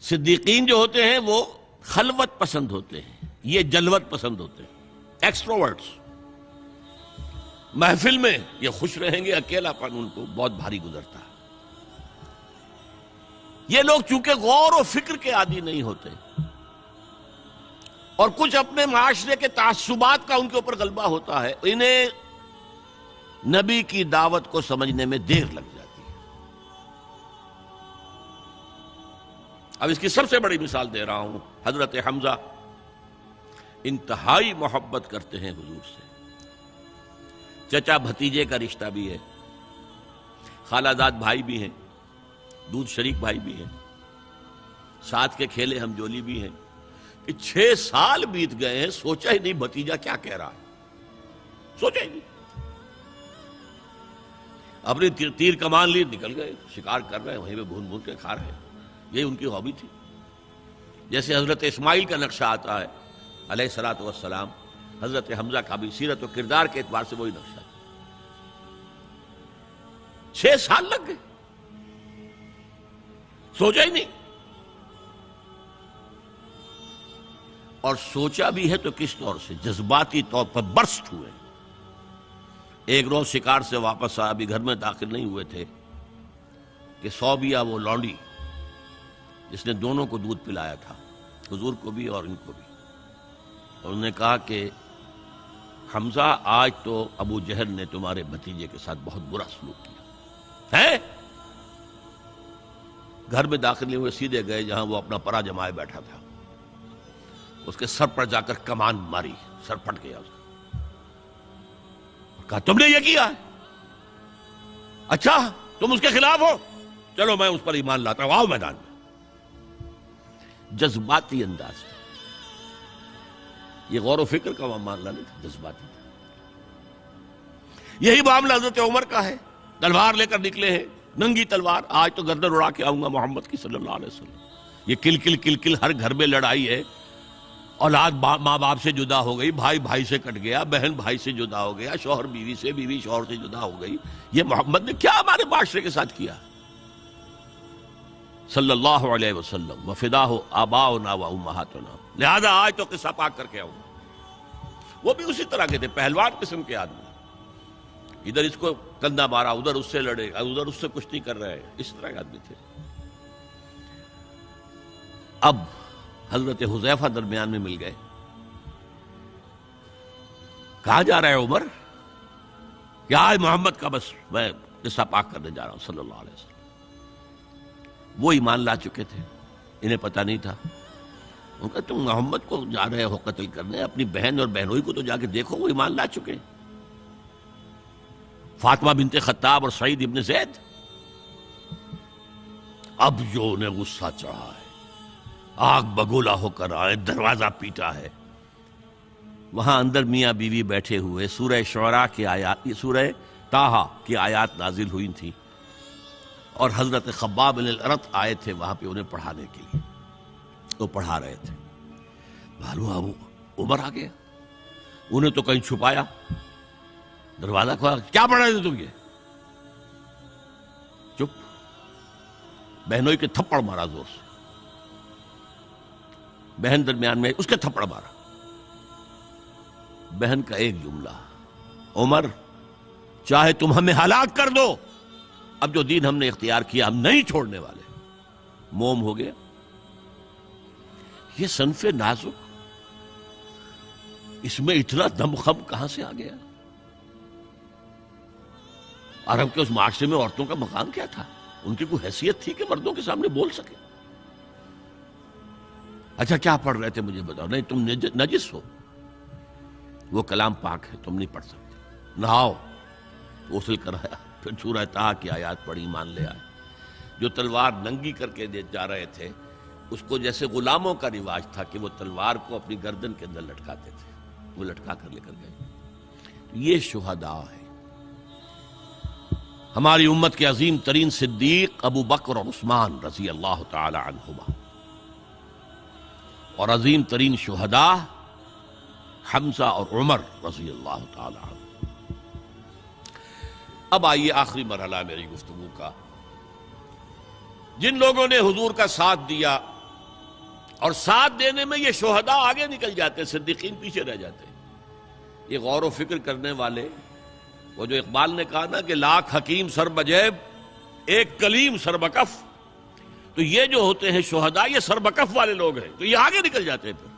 صدیقین جو ہوتے ہیں وہ خلوت پسند ہوتے ہیں، یہ جلوت پسند ہوتے ہیں، ایکسٹروورٹس۔ محفل میں یہ خوش رہیں گے، اکیلا پن ان کو بہت بھاری گزرتا ہے۔ یہ لوگ چونکہ غور و فکر کے عادی نہیں ہوتے اور کچھ اپنے معاشرے کے تعصبات کا ان کے اوپر غلبہ ہوتا ہے، انہیں نبی کی دعوت کو سمجھنے میں دیر لگ جاتی ہے۔ اب اس کی سب سے بڑی مثال دے رہا ہوں، حضرت حمزہ انتہائی محبت کرتے ہیں حضور سے، چچا بھتیجے کا رشتہ بھی ہے، خالہ زاد بھائی بھی ہیں، دودھ شریک بھائی بھی ہیں، ساتھ کے کھیلے ہم جولی بھی ہیں، کہ 6 سال بیت گئے ہیں، سوچا ہی نہیں بھتیجا کیا کہہ رہا ہے، سوچا ہی نہیں۔ اپنی تیر کمان لی نکل گئے، شکار کر رہے ہیں، وہیں پہ بھون بھون کے کھا رہے ہیں، یہی ان کی ہابی تھی۔ جیسے حضرت اسماعیل کا نقشہ آتا ہے علیہ الصلوۃ والسلام، حضرت حمزہ کا بھی سیرت و کردار کے اعتبار سے وہی نقشہ تھا۔ 6 سال لگ گئے، سوچا ہی نہیں، اور سوچا بھی ہے تو کس طور سے؟ جذباتی طور پر برسٹ ہوئے۔ ایک روز شکار سے واپس آیا، ابھی گھر میں داخل نہیں ہوئے تھے کہ صوبیہ وہ لونڈی جس نے دونوں کو دودھ پلایا تھا، حضور کو بھی اور ان کو بھی، اور انہوں نے کہا کہ حمزہ آج تو ابو جہل نے تمہارے بھتیجے کے ساتھ بہت برا سلوک کیا ہے۔ گھر میں داخل نہیں ہوئے، سیدھے گئے جہاں وہ اپنا پرا جمائے بیٹھا تھا، اس کے سر پر جا کر کمان ماری، سر پھٹ گیا اس کا۔ کہا تم نے یہ کیا ہے؟ اچھا تم اس کے خلاف ہو، چلو میں اس پر ایمان لاتا ہوں، آؤ میدان میں۔ جذباتی انداز میں، یہ غور و فکر کا معاملہ نہیں تھا، جذباتی تھا۔ یہی معاملہ حضرت عمر کا ہے، تلوار لے کر نکلے ہیں، ننگی تلوار، آج تو گردن اڑا کے آؤں گا محمد کی صلی اللہ علیہ وسلم۔ یہ کل کل کل کل ہر گھر میں لڑائی ہے، اولاد ماں باپ سے جدا ہو گئی، بھائی بھائی سے کٹ گیا، بہن بھائی سے جدا ہو گیا، شوہر بیوی سے، بیوی شوہر سے جدا ہو گئی۔ یہ محمد نے کیا ہمارے معاشرے کے ساتھ کیا صلی اللہ علیہ وسلم، وفداہ آباؤنا و امہاتنا۔ لہذا آج تو قصہ پاک کر کے آؤں گا۔ وہ بھی اسی طرح کے تھے، پہلوان قسم کے آدمی، ادھر اس کو کندھا مارا، ادھر اس سے لڑے، ادھر اس سے کشتی کر رہے، اس طرح کے آدمی تھے۔ اب حضرت حذیفہ درمیان میں مل گئے، کہاں جا رہا ہے عمر؟ کہ آج محمد کا بس میں قصہ پاک کرنے جا رہا ہوں صلی اللہ علیہ وسلم۔ وہ ایمان لا چکے تھے، انہیں پتہ نہیں تھا۔ ان کا تم محمد کو جا رہے ہو قتل کرنے، اپنی بہن اور بہنوئی کو تو جا کے دیکھو، وہ ایمان لا چکے، فاطمہ بنت خطاب اور سعید ابن زید۔ اب جو انہیں غصہ چڑھا ہے، آگ بگولا ہو کر آئے، دروازہ پیٹا ہے، وہاں اندر میاں بیوی بیٹھے ہوئے، سورہ شعراء کی آیات، سورہ طٰہٰ کی آیات نازل ہوئی تھی، اور حضرت خباب بن الارت آئے تھے وہاں پہ انہیں پڑھانے کے لیے، وہ پڑھا رہے تھے۔ معلوم ابو عمر آ گیا، انہیں تو کہیں چھپایا، دروازہ کھولا، کیا پڑھ رہے تھے تم؟ یہ چپ۔ بہنوئی کے تھپڑ مارا زور سے، بہن درمیان میں، اس کے تھپڑ مارا۔ بہن کا ایک جملہ، عمر چاہے تم ہمیں ہلاک کر دو، اب جو دین ہم نے اختیار کیا ہم نہیں چھوڑنے والے۔ موم ہو گیا۔ یہ صنف نازک، اس میں اتنا دم خم کہاں سے آ گیا؟ عرب کے اس معاشرے میں عورتوں کا مقام کیا تھا؟ ان کی کوئی حیثیت تھی کہ مردوں کے سامنے بول سکے؟ اچھا کیا پڑھ رہے تھے مجھے بتاؤ؟ نہیں تم نجس ہو، وہ کلام پاک ہے، تم نہیں پڑھ سکتے، نہاؤ۔ غسل کرایا، پھر سورہ طٰہٰ کی آیات پڑھی، مان لے آئے۔ جو تلوار ننگی کر کے جا رہے تھے، اس کو جیسے غلاموں کا رواج تھا کہ وہ تلوار کو اپنی گردن کے اندر لٹکاتے تھے، وہ لٹکا کر لے کر گئے۔ یہ شہداء ہے۔ ہماری امت کے عظیم ترین صدیق ابو بکر اور عثمان رضی اللہ تعالی عنہما، اور عظیم ترین شہداء حمزہ اور عمر رضی اللہ تعالی عنہ۔ اب آئیے آخری مرحلہ میری گفتگو کا۔ جن لوگوں نے حضور کا ساتھ دیا اور ساتھ دینے میں یہ شہداء آگے نکل جاتے، صدیقین پیچھے رہ جاتے. یہ غور و فکر کرنے والے، وہ جو اقبال نے کہا نا کہ لاکھ حکیم سر بجیب ایک کلیم سر بکف، تو یہ جو ہوتے ہیں شہداء یہ سر بکف والے لوگ ہیں، تو یہ آگے نکل جاتے ہیں. پھر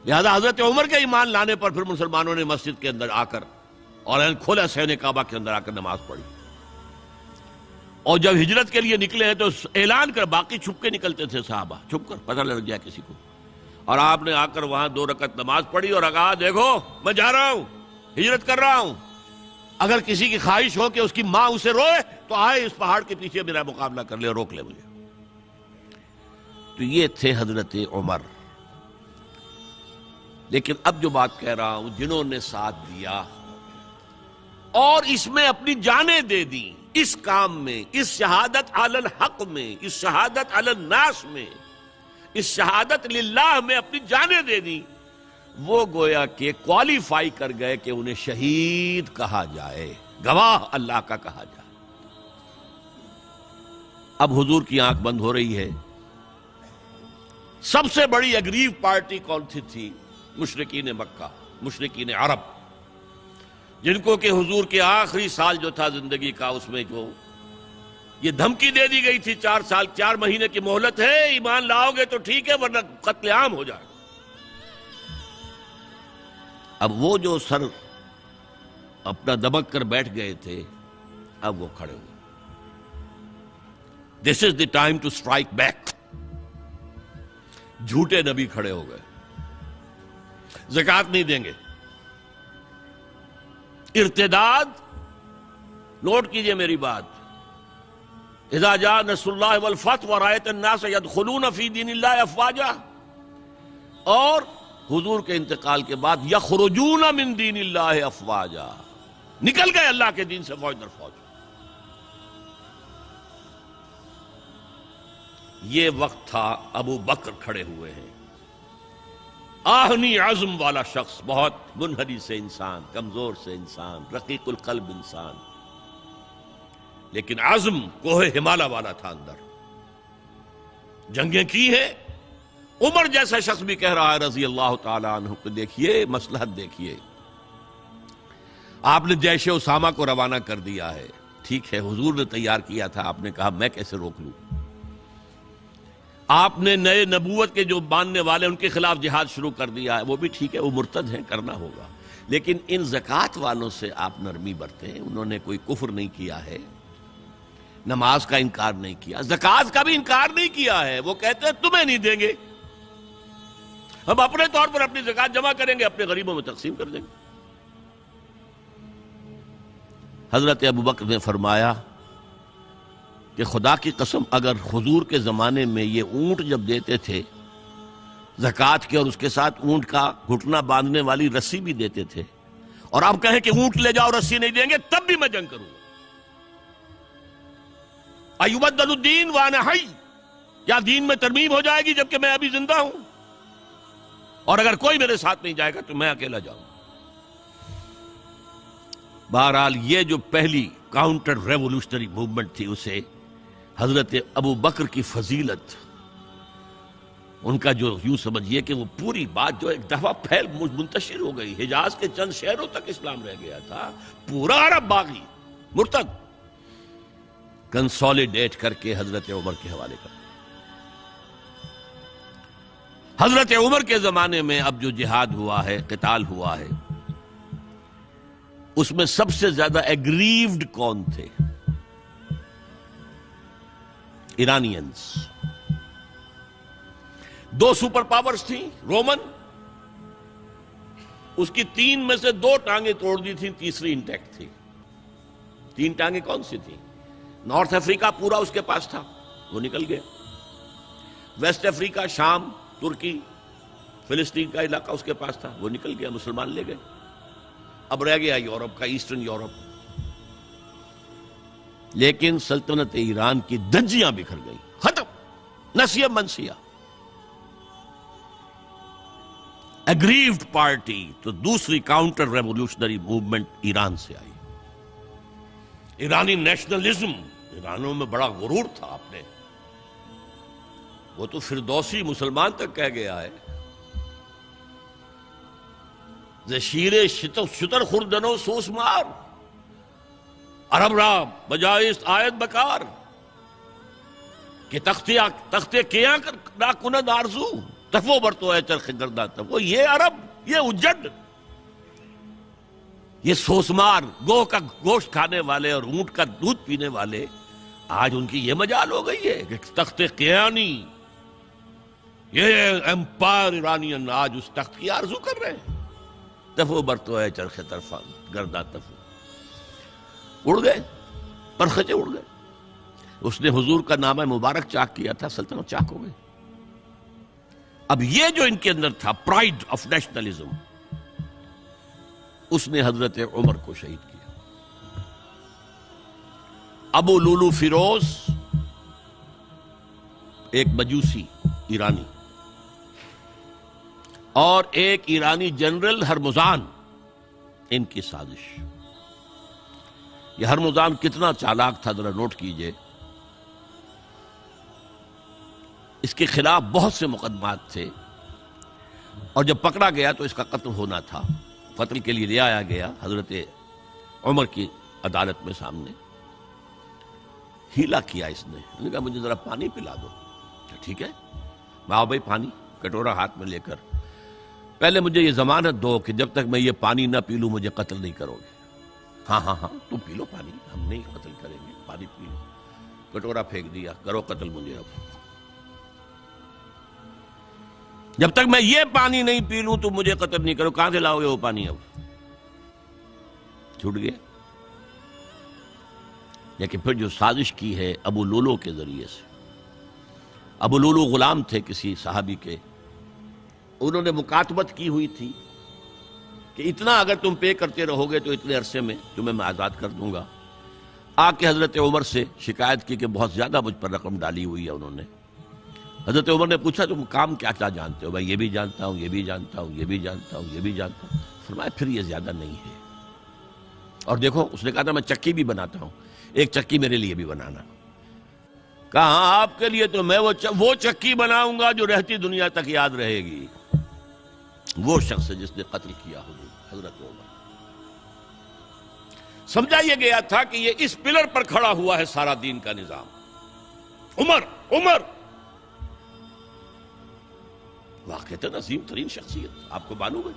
لہذا حضرت عمر کے ایمان لانے پر پھر مسلمانوں نے مسجد کے اندر آ کر اور کھلا صحن کعبہ کے اندر آ کر نماز پڑھی. اور جب ہجرت کے لیے نکلے ہیں تو اعلان کر، باقی چھپ کے نکلتے تھے صحابہ، چھپ کر، پتہ لگ جائے کسی کو. اور آپ نے آ کر وہاں 2 رکعت نماز پڑھی اور کہا دیکھو میں جا رہا ہوں، ہجرت کر رہا ہوں، اگر کسی کی خواہش ہو کہ اس کی ماں اسے روئے تو آئے اس پہاڑ کے پیچھے میرا مقابلہ کر لے، روک لے مجھے. تو یہ تھے حضرت عمر. لیکن اب جو بات کہہ رہا ہوں، جنہوں نے ساتھ دیا اور اس میں اپنی جانیں دے دی، اس کام میں، اس شہادت علی الحق میں، اس شہادت علی الناس میں، اس شہادت للہ میں اپنی جانیں دے دی، وہ گویا کہ کوالیفائی کر گئے کہ انہیں شہید کہا جائے، گواہ اللہ کا کہا جائے. اب حضور کی آنکھ بند ہو رہی ہے. سب سے بڑی اگریو پارٹی کون سی تھی؟ مشرکین مکہ، مشرکین عرب، جن کو کہ حضور کے آخری سال جو تھا زندگی کا، اس میں جو یہ دھمکی دے دی گئی تھی 4 سال 4 مہینے کی مہلت ہے، ایمان لاؤ گے تو ٹھیک ہے ورنہ قتل عام ہو جائے. اب وہ جو سر اپنا دبک کر بیٹھ گئے تھے، اب وہ کھڑے ہوئے. This is the time to strike back. جھوٹے نبی کھڑے ہو گئے، زکوٰۃ نہیں دیں گے. ارتداد، نوٹ کیجئے میری بات، اذا جاء نصر اللہ والفتح ورأیت الناس يدخلون فی دین اللہ افواجا، اور حضور کے انتقال کے بعد یخرجون من دین اللہ افواجا، نکل گئے اللہ کے دین سے فوج در فوج. یہ وقت تھا، ابو بکر کھڑے ہوئے ہیں، آہنی عزم والا شخص، بہت منحنی سے انسان، کمزور سے انسان، رقیق القلب انسان، لیکن عزم کوہ ہمالہ والا تھا اندر. جنگیں کی ہیں. عمر جیسا شخص بھی کہہ رہا ہے رضی اللہ تعالی عنہ کہ دیکھیے مصلحت دیکھیے، آپ نے جیش اسامہ کو روانہ کر دیا ہے، ٹھیک ہے، حضور نے تیار کیا تھا، آپ نے کہا میں کیسے روک لوں. آپ نے نئے نبوت کے جو ماننے والے ان کے خلاف جہاد شروع کر دیا ہے، وہ بھی ٹھیک ہے، وہ مرتد ہیں، کرنا ہوگا. لیکن ان زکوٰۃ والوں سے آپ نرمی برتیں. انہوں نے کوئی کفر نہیں کیا ہے، نماز کا انکار نہیں کیا، زکوٰۃ کا بھی انکار نہیں کیا ہے. وہ کہتے ہیں تمہیں نہیں دیں گے، ہم اپنے طور پر اپنی زکوٰۃ جمع کریں گے، اپنے غریبوں میں تقسیم کر دیں گے. حضرت ابوبکر نے فرمایا کہ خدا کی قسم اگر حضور کے زمانے میں یہ اونٹ جب دیتے تھے زکوٰۃ کے، اور اس کے ساتھ اونٹ کا گھٹنا باندھنے والی رسی بھی دیتے تھے، اور آپ کہیں کہ اونٹ لے جاؤ رسی نہیں دیں گے، تب بھی میں جنگ کروں گا. ایبدل الدین وانا حی، یا دین میں ترمیم ہو جائے گی جبکہ میں ابھی زندہ ہوں، اور اگر کوئی میرے ساتھ نہیں جائے گا تو میں اکیلا جاؤں. بہرحال یہ جو پہلی کاؤنٹر ریولوشنری موومنٹ تھی، اسے حضرت ابو بکر کی فضیلت، ان کا جو یوں سمجھیے کہ وہ پوری بات جو ایک دفعہ پھیل منتشر ہو گئی، حجاز کے چند شہروں تک اسلام رہ گیا تھا، پورا عرب باغی مرتد، کنسولیڈیٹ کر کے حضرت عمر کے حوالے کر. حضرت عمر کے زمانے میں اب جو جہاد ہوا ہے، قتال ہوا ہے، اس میں سب سے زیادہ ایگریوڈ کون تھے؟ ایرانینز. 2 سپر پاورز تھیں، رومن، اس کی 3 میں سے 2 ٹانگیں توڑ دی تھیں، تیسری انٹیکٹ تھی. 3 ٹانگیں کون سی تھیں؟ نارتھ افریقہ پورا اس کے پاس تھا، وہ نکل گیا. ویسٹ افریقہ، شام، ترکی، فلسطین کا علاقہ اس کے پاس تھا، وہ نکل گیا، مسلمان لے گئے. اب رہ گیا یورپ کا، ایسٹرن یورپ. لیکن سلطنت ایران کی دھجیاں بکھر گئی، ختم، نسیہ منسیہ. اگریوڈ پارٹی تو دوسری کاؤنٹر ریولوشنری موومنٹ ایران سے آئی. ایرانی نیشنلزم، ایرانوں میں بڑا غرور تھا. آپ نے وہ تو فردوسی مسلمان تک کہہ گیا ہے، شیر شتر خوردنو سوس مار عرب را بجائے آیت بکار کہ تختے کیا نہ کند آرزو تفو برتو ہے چرخ گردہ تفو. یہ عرب، یہ اجڑ، یہ سوسمار، گوہ کا گوشت کھانے والے اور اونٹ کا دودھ پینے والے، آج ان کی یہ مجال ہو گئی ہے کہ تخت قیانی، یہ امپائر ایرانین آج اس تخت کی آرزو کر رہے ہیں. تفو برتو ہے چرخ طرفا گردہ تفو. اڑ گئے، پرخچے اڑ گئے. اس نے حضور کا نامہ مبارک چاک کیا تھا، سلطنت چاک ہو گئی. اب یہ جو ان کے اندر تھا پرائڈ آف نیشنلزم، اس نے حضرت عمر کو شہید کیا. ابو لولو فیروز ایک مجوسی ایرانی اور ایک ایرانی جنرل ہرمزان، ان کی سازش. یہ ہرمزان کتنا چالاک تھا ذرا نوٹ کیجئے. اس کے خلاف بہت سے مقدمات تھے اور جب پکڑا گیا تو اس کا قتل ہونا تھا. قتل کے لیے لے آیا گیا حضرت عمر کی عدالت میں سامنے. ہیلا کیا اس نے. انہوں نے کہا مجھے ذرا پانی پلا دو. ٹھیک ہے، میں آؤ بھائی پانی. کٹورا ہاتھ میں لے کر، پہلے مجھے یہ ضمانت دو کہ جب تک میں یہ پانی نہ پی لوں مجھے قتل نہیں کرو گے. ہاں ہاں ہاں تم پی لو پانی، ہم نہیں قتل کریں گے، پانی پی لو. کٹورا پھینک دیا، کرو قتل مجھے. اب جب تک میں یہ پانی نہیں پی لوں تو مجھے قتل نہیں کرو. کہاں سے لاؤ گے وہ پانی؟ اب چھوٹ گیا. لیکن پھر جو سازش کی ہے ابو لولو کے ذریعے سے. ابو لولو غلام تھے کسی صحابی کے. انہوں نے مکاتبت کی ہوئی تھی کہ اتنا اگر تم پے کرتے رہو گے تو اتنے عرصے میں تمہیں میں آزاد کر دوں گا. آ کے حضرت عمر سے شکایت کی کہ بہت زیادہ مجھ پر رقم ڈالی ہوئی ہے انہوں نے. حضرت عمر نے پوچھا تم کام کیا کیا جانتے ہو؟ میں یہ بھی جانتا ہوں، یہ بھی جانتا ہوں، یہ بھی جانتا ہوں، یہ بھی جانتا ہوں. فرمایا پھر یہ زیادہ نہیں ہے. اور دیکھو اس نے کہا تھا میں چکی بھی بناتا ہوں، ایک چکی میرے لیے بھی بنانا. کہا ہاں آپ کے لیے تو میں وہ چکی بناؤں گا جو رہتی دنیا تک یاد رہے گی. وہ شخص جس نے قتل کیا حضرت عمر. سمجھا یہ گیا تھا کہ یہ اس پلر پر کھڑا ہوا ہے سارا دین کا نظام. عمر عمر واقعتاً عظیم ترین شخصیت. آپ کو معلوم ہے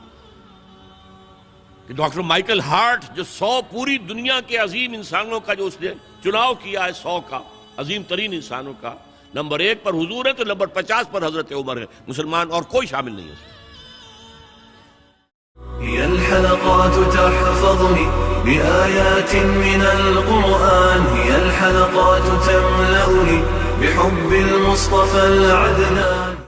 کہ ڈاکٹر مائیکل ہارٹ جو 100 پوری دنیا کے عظیم انسانوں کا جو اس نے چناؤ کیا ہے 100 کا عظیم ترین انسانوں کا، نمبر 1 پر حضور ہے تو نمبر 50 پر حضرت عمر ہے. مسلمان اور کوئی شامل نہیں ہے اس میں. هي الحلقات تحفظني بآيات من القرآن، هي الحلقات تملأني بحب المصطفى العدنان.